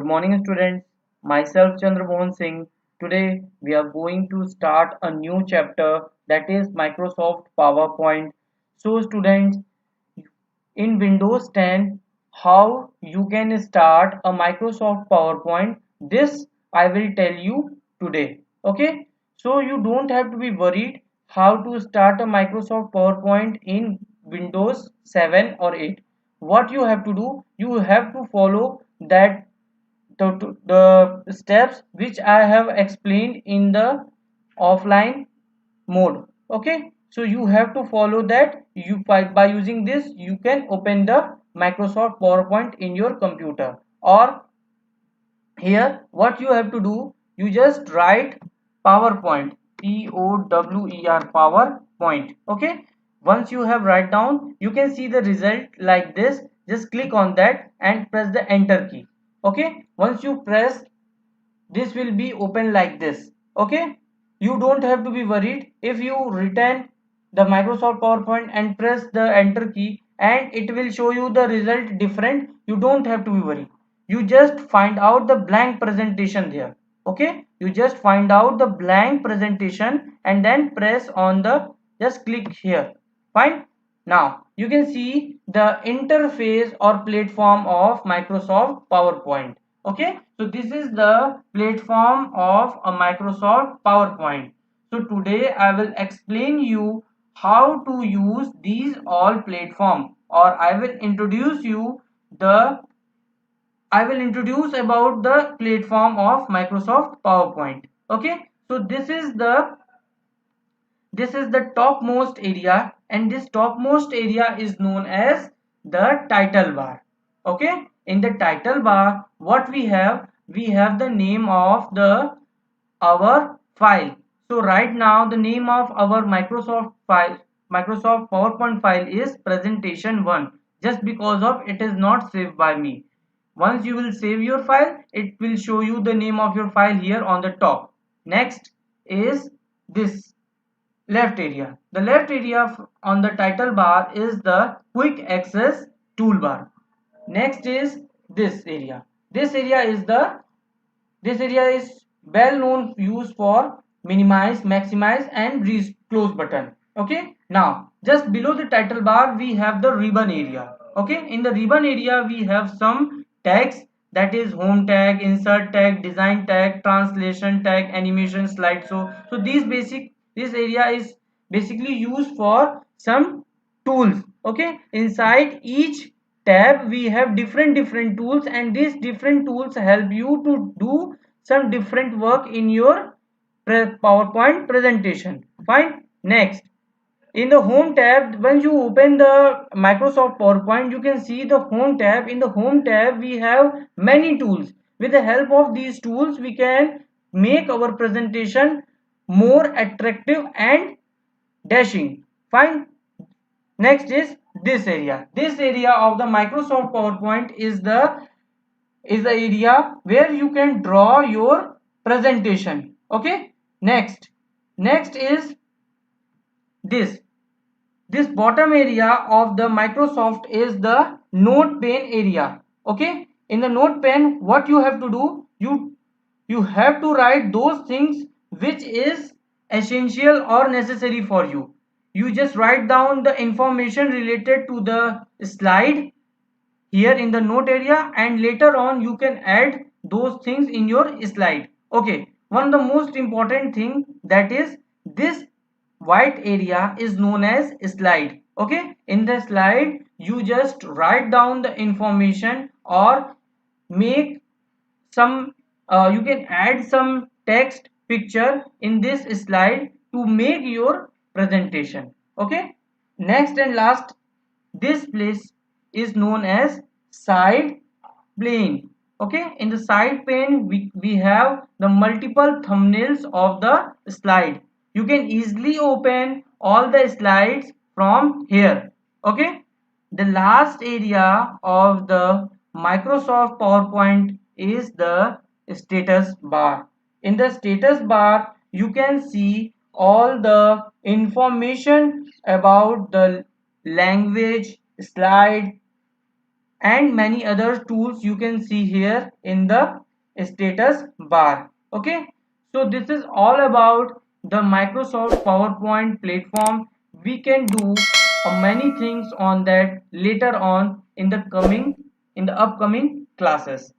Good morning, students. Myself Chandra Mohan Singh. Today we are going to start a new chapter, that is Microsoft PowerPoint. So, students, in Windows 10, how you can start a Microsoft PowerPoint. This I will tell you today. Okay, so you don't have to be worried how to start a Microsoft PowerPoint in Windows 7 or 8. What you have to do, you have to follow that the steps which I have explained in the offline mode. Okay, so you have to follow that. By using this you can open the Microsoft PowerPoint in your computer, or here what you have to do, you just write PowerPoint, POWER, PowerPoint. Okay, once you have write down, you can see the result like this. Just click on that and press the enter key. Okay, once you press, this will be open like this. Okay, you don't have to be worried if you return the Microsoft PowerPoint and press the enter key and it will show you the result different. You don't have to be worried, you just find out the blank presentation there. Okay, you just find out the blank presentation and then press on the, just click here. Fine. Now you can see the interface or platform of Microsoft PowerPoint. Okay, so this is the platform of a Microsoft PowerPoint. So today I will explain you how to use these all platform, or I will introduce about the platform of Microsoft PowerPoint. Okay, so this is the topmost area, and this topmost area is known as the title bar. Okay, in the title bar what we have the name of the our file. So right now the name of our Microsoft PowerPoint file is presentation 1, just because of it is not saved by me. Once you will save your file, it will show you the name of your file here on the top. Next is this left area. The left area on the title bar is the quick access toolbar. Next is this area. This area is well known used for minimize, maximize and close button. Okay, now just below the title bar we have the ribbon area. Okay, in the ribbon area we have some tags, that is home tag, insert tag, design tag, translation tag, animation, slide. So this area is basically used for some tools. Okay, inside each tab we have different tools, and these different tools help you to do some different work in your PowerPoint presentation. Fine. Next, in the home tab, when you open the Microsoft PowerPoint, you can see the home tab. In the home tab we have many tools. With the help of these tools we can make our presentation more attractive and dashing. Fine. Next is this area. This area of the Microsoft PowerPoint is the area where you can draw your presentation. Okay. Next is this. This bottom area of the Microsoft is the note pane area. Okay. In the note pane, what you have to do, you have to write those things which is essential or necessary for you. You just write down the information related to the slide here in the note area, and later on you can add those things in your slide. Okay, one of the most important thing, that is this white area is known as slide. Okay, in the slide you just write down the information, or make some you can add some text picture in this slide to make your presentation. Okay, next and last, this place is known as side pane. Okay, in the side pane we have the multiple thumbnails of the slide. You can easily open all the slides from here. Okay, the last area of the Microsoft PowerPoint is the status bar. In the status bar you can see all the information about the language, slide and many other tools you can see here in the status bar. Okay, so this is all about the Microsoft PowerPoint platform. We can do many things on that later on in the upcoming classes.